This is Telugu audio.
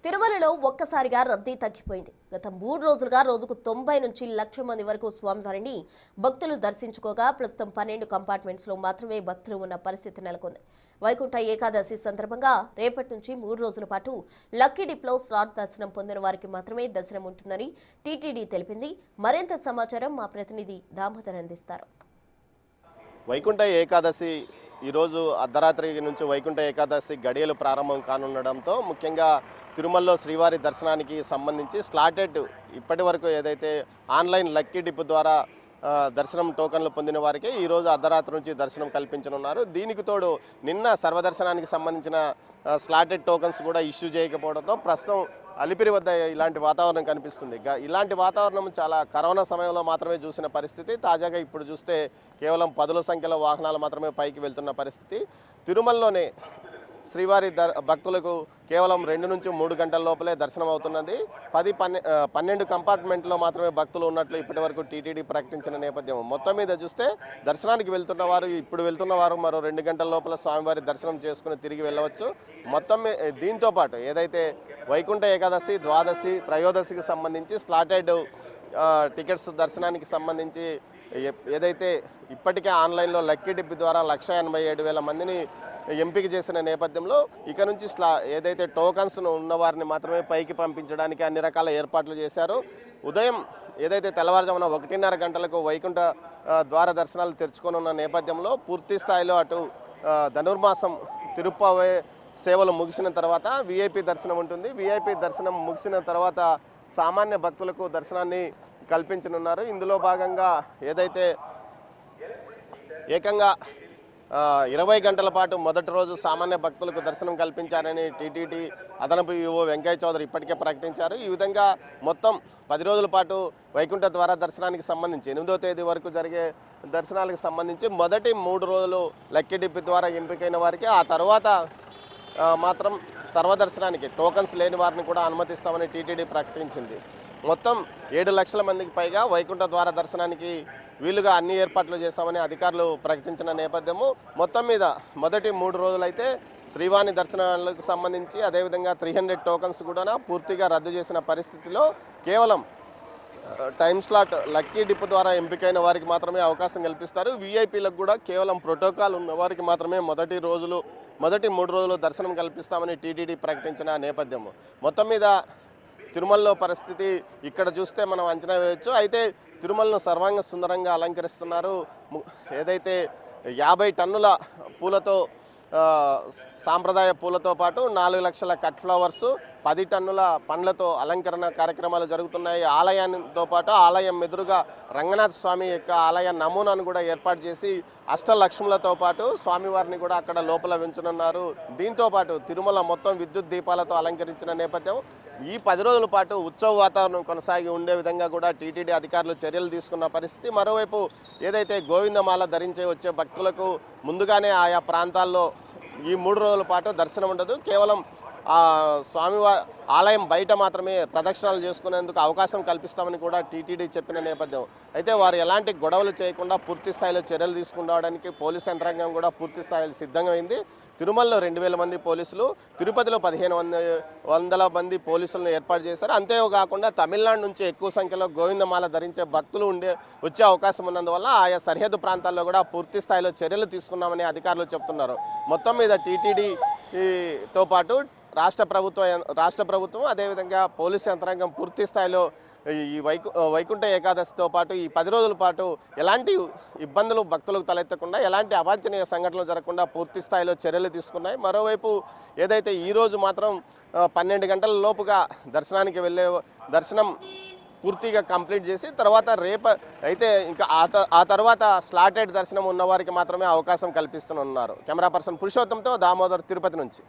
తిరుమలలో ఒక్కసారిగా రద్దీ తగ్గిపోయింది. గత 3 రోజులుగా రోజుకు 90 నుంచి 1,00,000 మంది వరకు స్వామివారిని భక్తులు దర్శించుకోగా ప్రస్తుతం 12 కంపార్ట్మెంట్స్లో మాత్రమే భక్తులు ఉన్న పరిస్థితి నెలకొంది. వైకుంఠ ఏకాదశి సందర్భంగా రేపటి నుంచి 3 రోజుల పాటు లక్కీ డిప్లో స్లాట్ దర్శనం పొందిన వారికి మాత్రమే దర్శనం ఉంటుందని టీటీడీ తెలిపింది. మరింత సమాచారం మా ప్రతినిధి దామోదర్ అందిస్తారు. వైకుంఠ ఏకాదశి ఈరోజు అర్ధరాత్రి నుంచి వైకుంఠ ఏకాదశి గడియలు ప్రారంభం కానుండడంతో ముఖ్యంగా తిరుమలలో శ్రీవారి దర్శనానికి సంబంధించి స్లాటెడ్ ఇప్పటి వరకు ఏదైతే ఆన్లైన్ లక్కీ డిప్ ద్వారా దర్శనం టోకన్లు పొందిన వారికి ఈరోజు అర్ధరాత్రి నుంచి దర్శనం కల్పించనున్నారు. దీనికి తోడు నిన్న సర్వదర్శనానికి సంబంధించిన స్లాటెడ్ టోకన్స్ కూడా ఇష్యూ చేయకపోవడంతో ప్రస్తుతం అలిపిరి వద్ద ఇలాంటి వాతావరణం కనిపిస్తుంది. ఇలాంటి వాతావరణం చాలా కరోనా సమయంలో మాత్రమే చూసిన పరిస్థితి. తాజాగా ఇప్పుడు చూస్తే కేవలం 10ల సంఖ్యలో వాహనాలు మాత్రమే పైకి వెళ్తున్న పరిస్థితి. తిరుమలలోనే శ్రీవారి భక్తులకు కేవలం 2 నుంచి 3 గంటల లోపలే దర్శనం అవుతున్నది. 12 కంపార్ట్మెంట్లో మాత్రమే భక్తులు ఉన్నట్లు ఇప్పటి వరకు టీటీడీ ప్రకటించిన నేపథ్యం. మొత్తం మీద చూస్తే దర్శనానికి వెళ్తున్న వారు మరో 2 గంటల లోపల స్వామివారి దర్శనం చేసుకుని తిరిగి వెళ్ళవచ్చు. మొత్తం దీంతో పాటు ఏదైతే వైకుంఠ ఏకాదశి, ద్వాదశి, త్రయోదశికి సంబంధించి స్లాటెడ్ టికెట్స్ దర్శనానికి సంబంధించి ఏదైతే ఇప్పటికే ఆన్లైన్లో లక్కీ డిప్ ద్వారా 1,87,000 మందిని ఎంపిక చేసిన నేపథ్యంలో ఇక నుంచి ఏదైతే టోకన్స్ ఉన్న వారిని మాత్రమే పైకి పంపించడానికి అన్ని రకాల ఏర్పాట్లు చేశారు. ఉదయం ఏదైతే తెల్లవారుజామున 1:30 గంటలకు వైకుంఠ ద్వార దర్శనాలు తెరుచుకోనున్న నేపథ్యంలో పూర్తి స్థాయిలో అటు ధనుర్మాసం తిరుప్పావే సేవలు ముగిసిన తర్వాత విఐపి దర్శనం ఉంటుంది. విఐపి దర్శనం ముగిసిన తర్వాత సామాన్య భక్తులకు దర్శనాన్ని కల్పించనున్నారు. ఇందులో భాగంగా ఏదైతే ఏకంగా 20 గంటల పాటు మొదటి రోజు సామాన్య భక్తులకు దర్శనం కల్పించారని టీటీడీ అదనపు ఈవో వెంకయ్య చౌదరి ఇప్పటికే ప్రకటించారు. ఈ విధంగా మొత్తం 10 రోజుల పాటు వైకుంఠ ద్వార దర్శనానికి సంబంధించి 8వ తేదీ వరకు జరిగే దర్శనాలకు సంబంధించి మొదటి 3 రోజులు లక్కీ డిప్ ద్వారా ఎంపికైన వారికి, ఆ తర్వాత మాత్రం సర్వదర్శనానికి టోకన్స్ లేని వారిని కూడా అనుమతిస్తామని టీటీడీ ప్రకటించింది. మొత్తం 7 లక్షల మందికి పైగా వైకుంఠ ద్వార దర్శనానికి వీలుగా అన్ని ఏర్పాట్లు చేశామని అధికారులు ప్రకటించిన నేపథ్యము. మొత్తం మీద మొదటి 3 రోజులైతే శ్రీవాణి దర్శనాలకు సంబంధించి అదేవిధంగా 300 టోకన్స్ కూడా పూర్తిగా రద్దు చేసిన పరిస్థితిలో కేవలం టైమ్ స్లాట్ లక్కీ డిప్ ద్వారా ఎంపికైన వారికి మాత్రమే అవకాశం కల్పిస్తారు. వీఐపీలకు కూడా కేవలం ప్రోటోకాల్ ఉన్న వారికి మాత్రమే మొదటి 3 రోజులు దర్శనం కల్పిస్తామని టీటీడీ ప్రకటించిన నేపథ్యము. మొత్తం మీద తిరుమలలో పరిస్థితి ఇక్కడ చూస్తే మనం అంచనా వేయవచ్చు. అయితే తిరుమలను సర్వాంగ సుందరంగా అలంకరిస్తున్నారు. ఏదైతే 50 టన్నుల పూలతో సాంప్రదాయ పూలతో పాటు 4 లక్షల కట్ ఫ్లవర్స్, 10 టన్నుల పండ్లతో అలంకరణ కార్యక్రమాలు జరుగుతున్నాయి. ఆలయంతో పాటు ఆలయం ఎదురుగా రంగనాథ స్వామి యొక్క ఆలయ నమూనాను కూడా ఏర్పాటు చేసి అష్టలక్ష్ములతో పాటు స్వామివారిని కూడా అక్కడ లోపల ఉంచనున్నారు. దీంతో పాటు తిరుమల మొత్తం విద్యుత్ దీపాలతో అలంకరించిన నేపథ్యం. ఈ 10 రోజుల పాటు ఉత్సవ వాతావరణం కొనసాగి ఉండే విధంగా కూడా టీటీడీ అధికారులు చర్యలు తీసుకున్న పరిస్థితి. మరోవైపు ఏదైతే గోవిందమాల ధరించి వచ్చే భక్తులకు ముందుగానే ఆయా ప్రాంతాల్లో ఈ 3 రోజుల పాటు దర్శనం ఉండదు. కేవలం స్వామివారి ఆలయం బయట మాత్రమే ప్రదక్షిణాలు చేసుకునేందుకు అవకాశం కల్పిస్తామని కూడా టీటీడీ చెప్పిన నేపథ్యం. అయితే వారు ఎలాంటి గొడవలు చేయకుండా పూర్తి స్థాయిలో చర్యలు తీసుకురావడానికి పోలీసు యంత్రాంగం కూడా పూర్తి స్థాయిలో సిద్ధంగా అయింది. తిరుమలలో 2,000 మంది పోలీసులు, తిరుపతిలో 1,500 మంది పోలీసులను ఏర్పాటు చేశారు. అంతేకాకుండా తమిళనాడు నుంచి ఎక్కువ సంఖ్యలో గోవిందమాల ధరించే భక్తులు వచ్చే అవకాశం ఉన్నందువల్ల ఆయా సరిహద్దు ప్రాంతాల్లో కూడా పూర్తి స్థాయిలో చర్యలు తీసుకున్నామని అధికారులు చెప్తున్నారు. మొత్తం మీద టీటీడీతో పాటు రాష్ట్ర ప్రభుత్వం అదేవిధంగా పోలీసు యంత్రాంగం పూర్తి స్థాయిలో ఈ వైకుంఠ ఏకాదశితో పాటు ఈ 10 రోజుల పాటు ఎలాంటి ఇబ్బందులు భక్తులకు తలెత్తకుండా, ఎలాంటి అవాంఛనీయ సంఘటనలు జరగకుండా పూర్తి స్థాయిలో చర్యలు తీసుకున్నాయి. మరోవైపు ఏదైతే ఈరోజు మాత్రం 12 గంటల లోపుగా దర్శనం పూర్తిగా కంప్లీట్ చేసి తర్వాత అయితే ఇంకా ఆ తర్వాత స్లాటెడ్ దర్శనం ఉన్న వారికి మాత్రమే అవకాశం కల్పిస్తున్నారు. కెమెరా పర్సన్ పురుషోత్తంతో దామోదర్, తిరుపతి నుంచి.